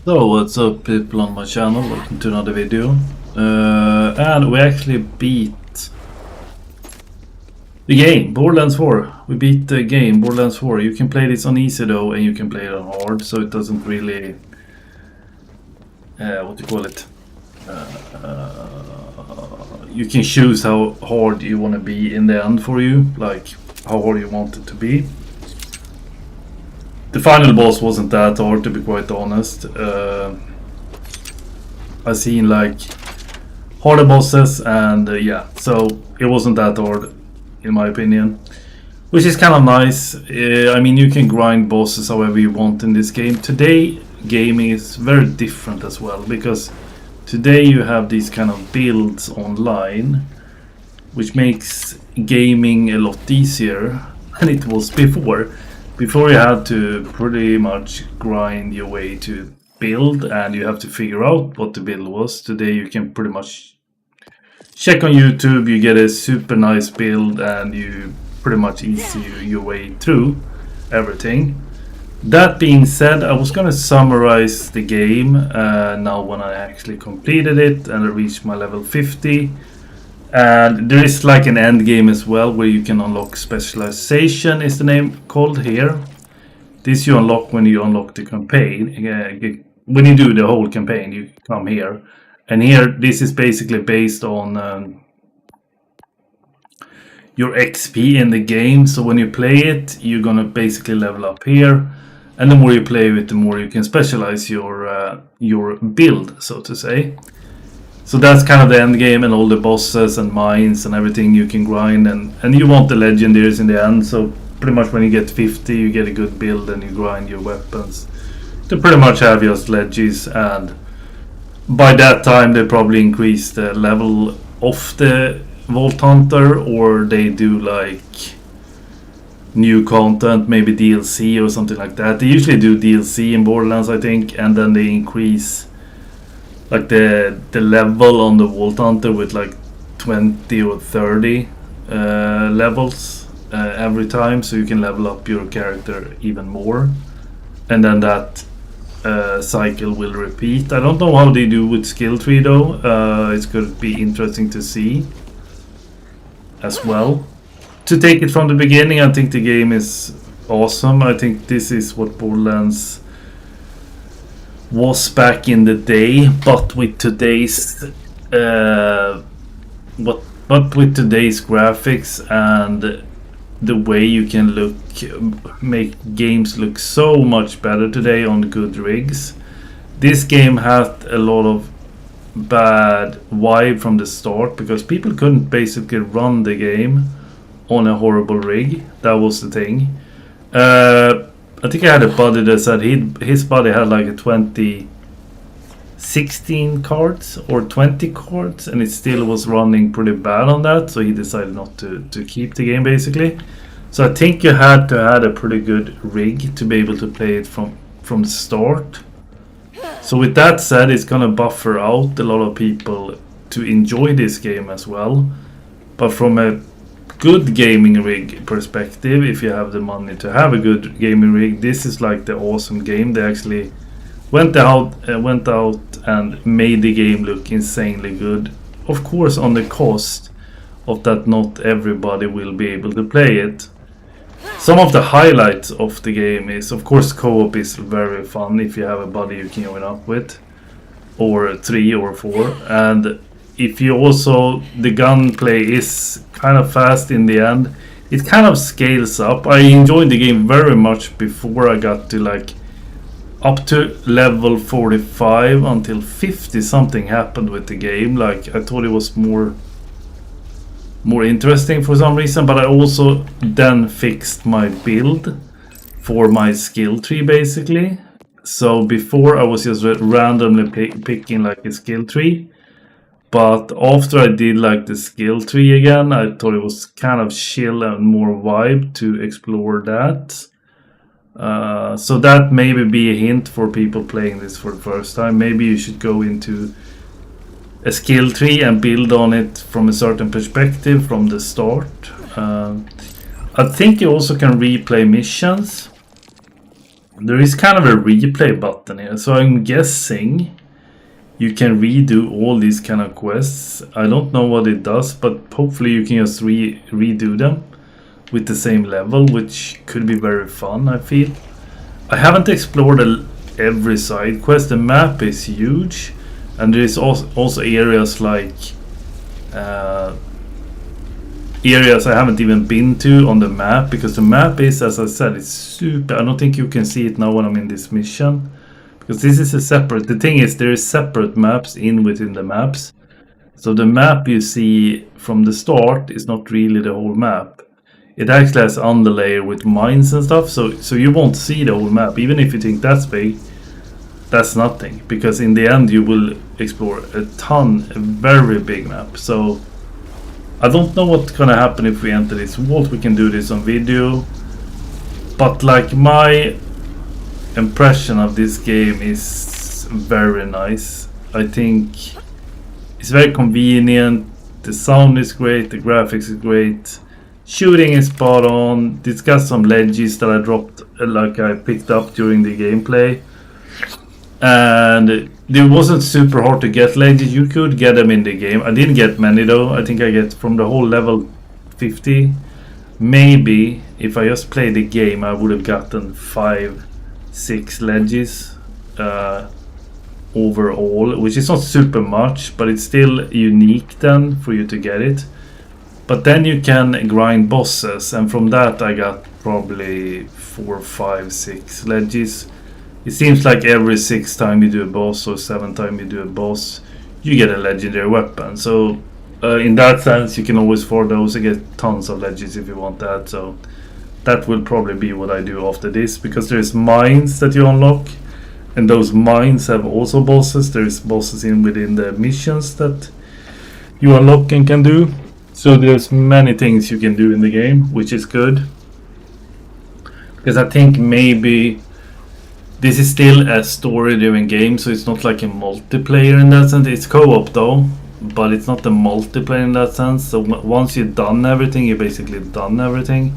So what's up people on my channel, welcome to another video. And we actually beat the game, Borderlands 4. We beat the game, Borderlands 4. You can play this on easy though, and you can play it on hard, so it doesn't really... what do you call it? You can choose how hard you want to be in the end for you, like how hard you want it to be. The final boss wasn't that hard, to be quite honest. I've seen like harder bosses, and yeah, so it wasn't that hard in my opinion, which is kind of nice. I mean, you can grind bosses however you want in this game. Today gaming is very different as well, because today you have these kind of builds online, which makes gaming a lot easier than it was before. Before you had to pretty much grind your way to build, and you have to figure out what the build was. Today you can pretty much check on YouTube, you get a super nice build, and you pretty much easy your way through everything. That being said, I was gonna summarize the game now when I actually completed it and I reached my level 50. And there is like an end game as well, where you can unlock specialization, is the name called here. This you unlock when you unlock the campaign. When you do the whole campaign, you come here. And here, this is basically based on your XP in the game. So when you play it, you're gonna basically level up here. And the more you play with, the more you can specialize your build, so to say. So that's kind of the end game, and all the bosses and mines and everything you can grind, and you want the legendaries in the end. So pretty much when you get 50, you get a good build and you grind your weapons to pretty much have just legis. And by that time they probably increase the level of the Vault Hunter, or they do like new content, maybe DLC or something like that. They usually do DLC in Borderlands, I think, and then they increase like the level on the Vault Hunter with like 20 or 30 levels every time, so you can level up your character even more, and then that cycle will repeat. I don't know how they do with skill tree though. It's going to be interesting to see as well. To take it from the beginning, I think the game is awesome. I think this is what Borderlands was back in the day, but with today's with today's graphics and the way you can make games look so much better today on good rigs. This game had a lot of bad vibe from the start, because people couldn't basically run the game on a horrible rig. That was the thing. I think I had a buddy that said his buddy had like a 16 cards or 20 cards, and it still was running pretty bad on that, so he decided not to keep the game basically. So I think you had to have a pretty good rig to be able to play it from the start. So with that said, it's gonna buffer out a lot of people to enjoy this game as well. But from a good gaming rig perspective, if you have the money to have a good gaming rig, this is like the awesome game. They actually went out and made the game look insanely good. Of course, on the cost of that not everybody will be able to play it. Some of the highlights of the game is, of course, co-op is very fun if you have a buddy you can join up with, or 3 or 4, and if you also, the gunplay is kind of fast in the end. It kind of scales up. I enjoyed the game very much before I got to like up to level 45 until 50. Something happened with the game. Like I thought it was more interesting for some reason, but I also then fixed my build for my skill tree basically. So before I was just randomly picking like a skill tree. But after I did like the skill tree again, I thought it was kind of chill and more vibe to explore that. So that maybe be a hint for people playing this for the first time. Maybe you should go into a skill tree and build on it from a certain perspective from the start. I think you also can replay missions. there is kind of a replay button here, so I'm guessing you can redo all these kind of quests. I don't know what it does, but hopefully you can just redo them with the same level, which could be very fun, I feel. I haven't explored every side quest. The map is huge, and there is also areas like areas I haven't even been to on the map, because the map is, as I said, it's super. I don't think you can see it now when I'm in this mission, because this is a separate. The thing is, there is separate maps within the maps. So the map you see from the start is not really the whole map. It actually has underlayer with mines and stuff, so you won't see the whole map. Even if you think that's big, that's nothing, because in the end you will explore a very big map. So I don't know what's gonna happen if we enter this vault. We can do this on video, but like, my impression of this game is very nice. I think it's very convenient, the sound is great, the graphics is great, shooting is spot on. It's got some ledges that I dropped, like I picked up during the gameplay, and it wasn't super hard to get ledges. You could get them in the game. I didn't get many though. I think I get from the whole level 50. Maybe if I just played the game I would have gotten 5-6 ledges overall, which is not super much, but it's still unique then for you to get it. But then you can grind bosses, and from that I got probably 4, 5, 6 ledges. It seems like every 6th time you do a boss or 7th time you do a boss, you get a legendary weapon. So in that sense you can always afford those and get tons of ledges if you want that. So that will probably be what I do after this, because there's mines that you unlock, and those mines have also bosses. There's bosses within the missions that you unlock and can do. So there's many things you can do in the game, which is good, because I think maybe this is still a story-driven game, so it's not like a multiplayer in that sense. It's co-op though, but it's not a multiplayer in that sense. So once you've done everything, you basically done everything.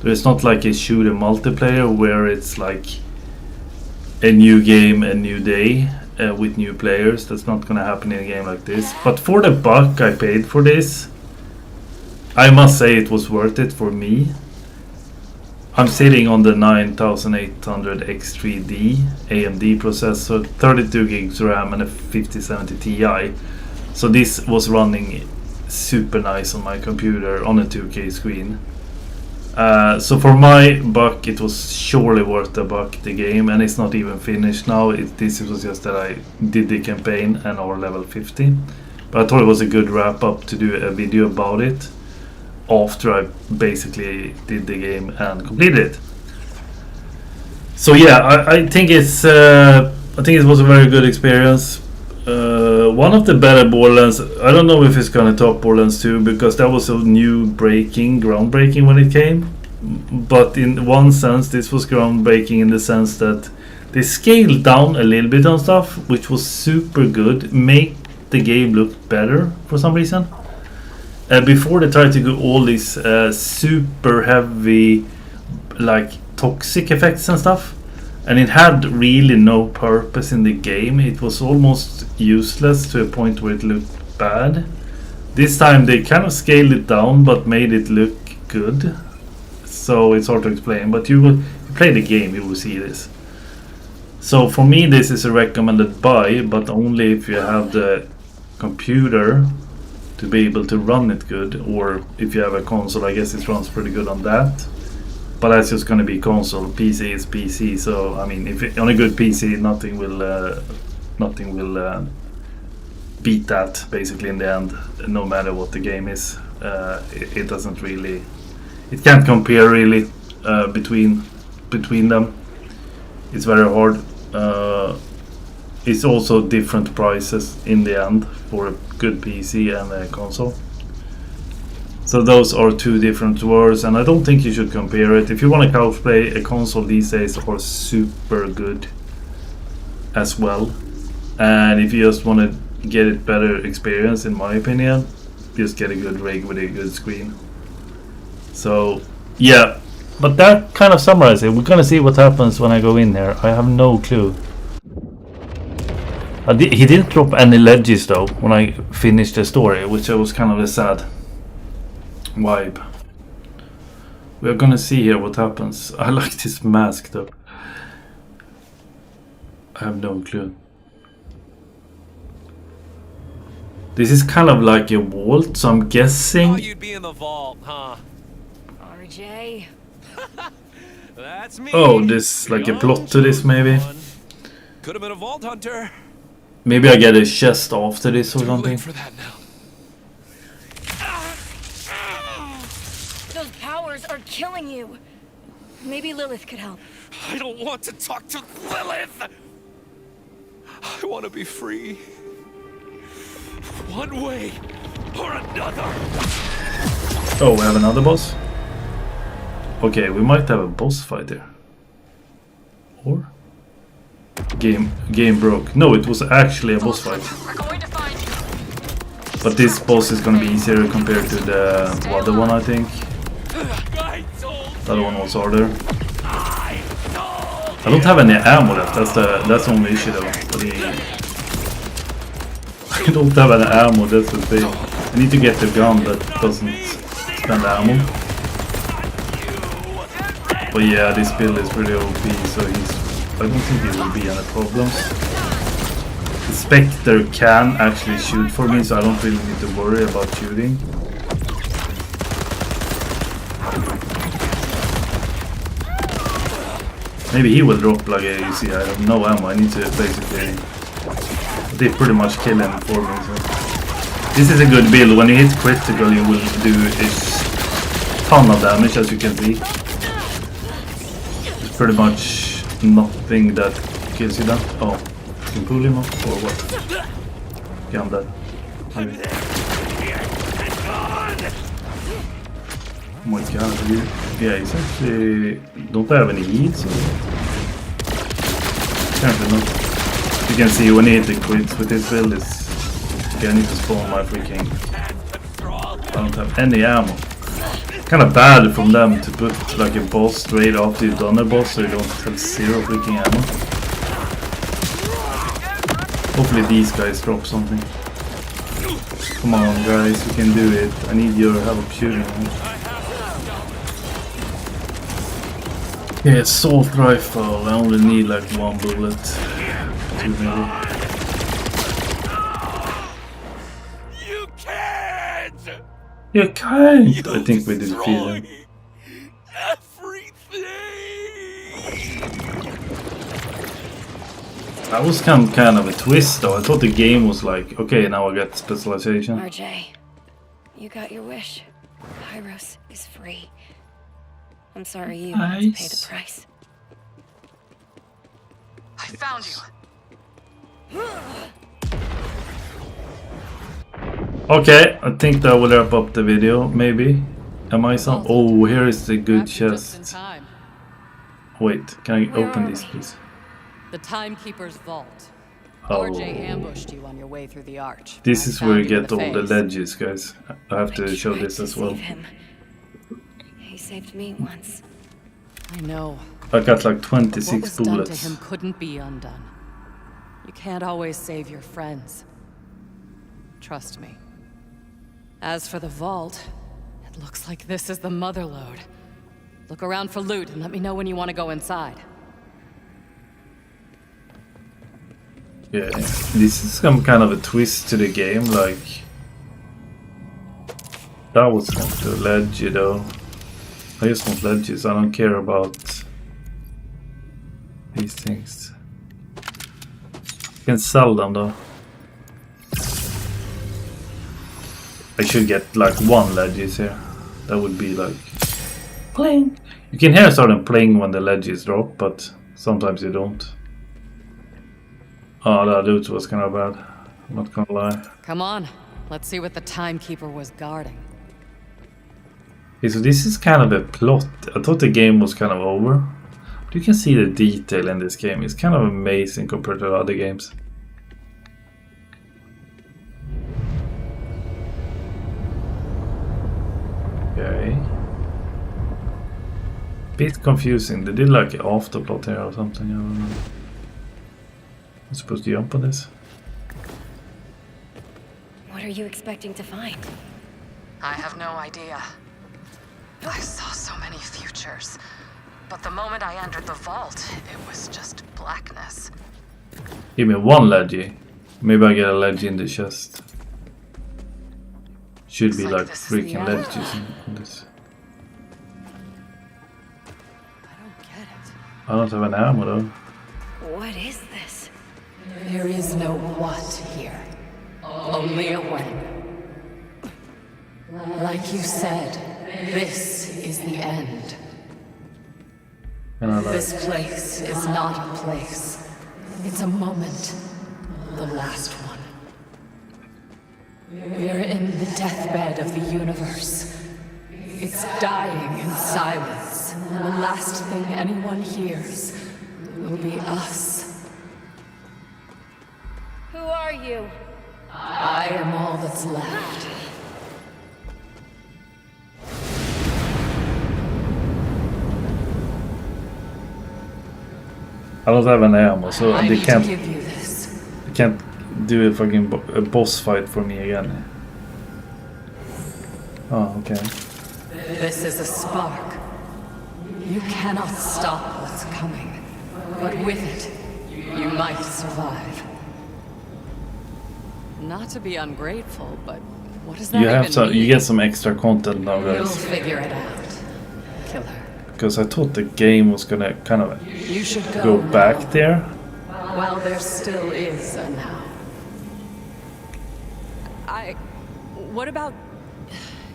There's not like a shooter multiplayer where it's like a new game, a new day with new players. That's not gonna happen in a game like this. But for the buck I paid for this, I must say it was worth it for me. I'm sitting on the 9800 X3D AMD processor, 32 gigs RAM and a 5070 Ti. So this was running super nice on my computer on a 2K screen. So for my buck it was surely worth the buck, the game, and it's not even finished now. This was just that I did the campaign and are level 50. But I thought it was a good wrap up to do a video about it after I basically did the game and completed it. So yeah, I think it was a very good experience. One of the better Borderlands. I don't know if it's gonna top Borderlands 2, because that was a groundbreaking when it came. But in one sense, this was groundbreaking in the sense that they scaled down a little bit on stuff, which was super good. Make the game look better for some reason. Before they tried to go all these super heavy, like toxic effects and stuff, and it had really no purpose in the game. It was almost useless to a point where it looked bad. This time they kind of scaled it down but made it look good. So it's hard to explain, but you play the game, you will see this. So for me this is a recommended buy, but only if you have the computer to be able to run it good, or if you have a console. I guess it runs pretty good on that, but that's just going to be console. PC is PC, so I mean, if on a good PC nothing will beat that basically in the end, no matter what the game is. It doesn't really, it can't compare really between them. It's very hard. It's also different prices in the end for a good PC and a console. So those are two different worlds, and I don't think you should compare it. If you want to couch play, a console these days are super good as well. And if you just want to get a better experience, in my opinion, just get a good rig with a good screen. So yeah, But that kind of summarizes it. We're gonna see what happens when I go in here. I have no clue. He didn't drop any ledges though when I finished the story, which was kind of a sad vibe. We're gonna see here what happens. I like this mask though. I have no clue. This is kind of like a vault, so I'm guessing. Oh, you'd be in the vault, huh? RJ. That's me. Oh, there's like a plot to this maybe. Could have been a vault hunter. Maybe I get a chest after this or Too something. late for that now. Those powers are killing you. Maybe Lilith could help. I don't want to talk to Lilith. I want to be free. One way or another. Oh, we have another boss? Okay, we might have a boss fight there. Or? Game broke. No, it was actually a boss fight. We're going to find you. But this boss is gonna be easier compared to the other one, I think. The other one was harder. I don't have any ammo left, that's the only issue though. I don't have any ammo, that's the thing. I need to get the gun that doesn't spend ammo. But yeah, this build is pretty OP, so I don't think there will be any problems. The Spectre can actually shoot for me, so I don't really need to worry about shooting. Maybe he will drop like a, you see, I have no ammo, I need to basically... They pretty much kill him for me, so... This is a good build, when you hit critical you will do a ton of damage, as you can see. It's pretty much nothing that kills you then. Oh, you can pull him off, or what? Okay, I'm dead. Okay. Oh my god, yeah, he's actually... Don't I have any heals? Apparently not. You can see when he hit the crits with this build, it's... Okay, I need to spawn my freaking... I don't have any ammo. Kind of bad from them to put like a boss straight after you've done a boss, so you don't have zero freaking ammo. Hopefully these guys drop something. Come on guys, you can do it. I need your help shooting. Yeah, assault rifle. I only need like one bullet. Two maybe. You can't. You can't! I think we defeated him. Everything. That was kind of a twist though. I thought the game was like, okay, now I get specialization. RJ, you got your wish. Hyros is free. I'm sorry you had to pay the price. I found you. Okay, I think that will wrap up the video, maybe. Am I some... Oh, here is the good chest. Wait, can I open this, please? The Timekeeper's vault. Oh. RJ ambushed you on your way through the arch. This is where you get all the face. ledges, guys. I have to show this as well. He saved me once. I know. I got like What 26 was done to bullets. him couldn't be undone. You can't always save your friends. Trust me. As for the vault, it looks like this is the mother lode. Look around for loot and let me know when you want to go inside. Yeah, this is some kind of a twist to the game, like... That was not the ledge, though. I just want ledges, I don't care about these things. You can sell them though. I should get like one ledges here. That would be like... Pling! You can hear something playing when the ledges drop, but sometimes you don't. Oh, that loot was kind of bad. I'm not gonna lie. Come on, let's see what the Timekeeper was guarding. Okay, so this is kind of a plot. I thought the game was kind of over. But you can see the detail in this game. It's kind of amazing compared to other games. Okay. Bit confusing. They did like an afterplot here or something. I don't know. I'm supposed to jump on this. What are you expecting to find? I have no idea. I saw so many futures. But the moment I entered the vault, it was just blackness. Give me one leggy. Maybe I get a leggy in the chest. Should be like freaking leggies in this. I don't get it. I don't have an ammo though. What is this? There is no what here. Only a when. Like you said, this is the end. And I like This place is not a place. It's a moment. The last one. We're in the deathbed of the universe. It's dying in silence. And the last thing anyone hears will be us. Who are you? I am all that's left. I don't have an ammo, so I they need can't to give you this. they can't do a fucking boss fight for me again. Oh, okay. This is a spark. You cannot stop what's coming. But with it, you might survive. Not to be ungrateful, but what does that You have even some. mean? You get some extra content now, You'll guys. figure it out, killer. Because I thought the game was gonna kind of You should go now. back there. While there still is a now. What about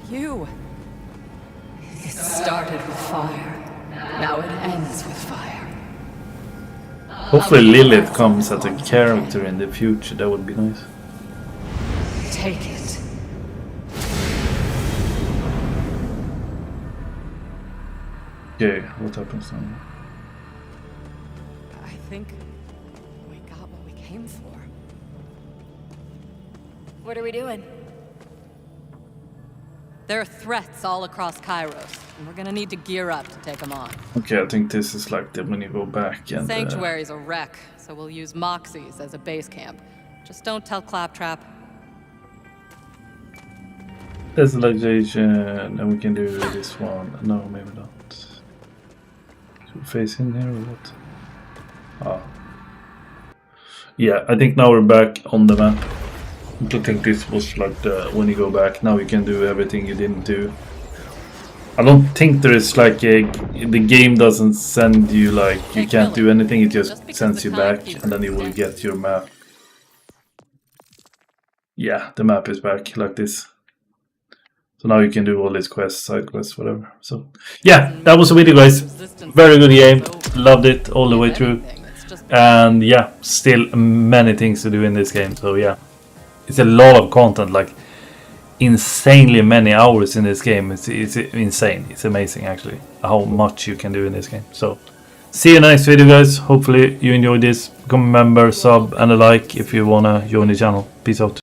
you? It started with fire. Now it ends with fire. Hopefully Lilith comes as a character in the future. That would be nice. Take it. Okay, what happens now? I think we got what we came for. What are we doing? There are threats all across Kairos, and we're gonna need to gear up to take them on. Okay, I think this is like the when you go back and Sanctuary's a wreck, so we'll use Moxie's as a base camp. Just don't tell Claptrap. Desolation, and we can do this one. No, maybe not. Should we face in here or what? Ah. Yeah, I think now we're back on the map. I think this was like the when you go back. Now you can do everything you didn't do. I don't think there is like the game doesn't send you like you can't do anything. It just sends you back, and then you will get your map. Yeah, the map is back like this. So now you can do all these quests, side quests, whatever. So yeah, that was the video, guys. Very good game. Loved it all the way through. And yeah, still many things to do in this game. So yeah, it's a lot of content, like insanely many hours in this game. It's insane. It's amazing actually how much you can do in this game. So see you in the next video, guys. Hopefully you enjoyed this. Become a member, sub, and a like if you wanna join the channel. Peace out.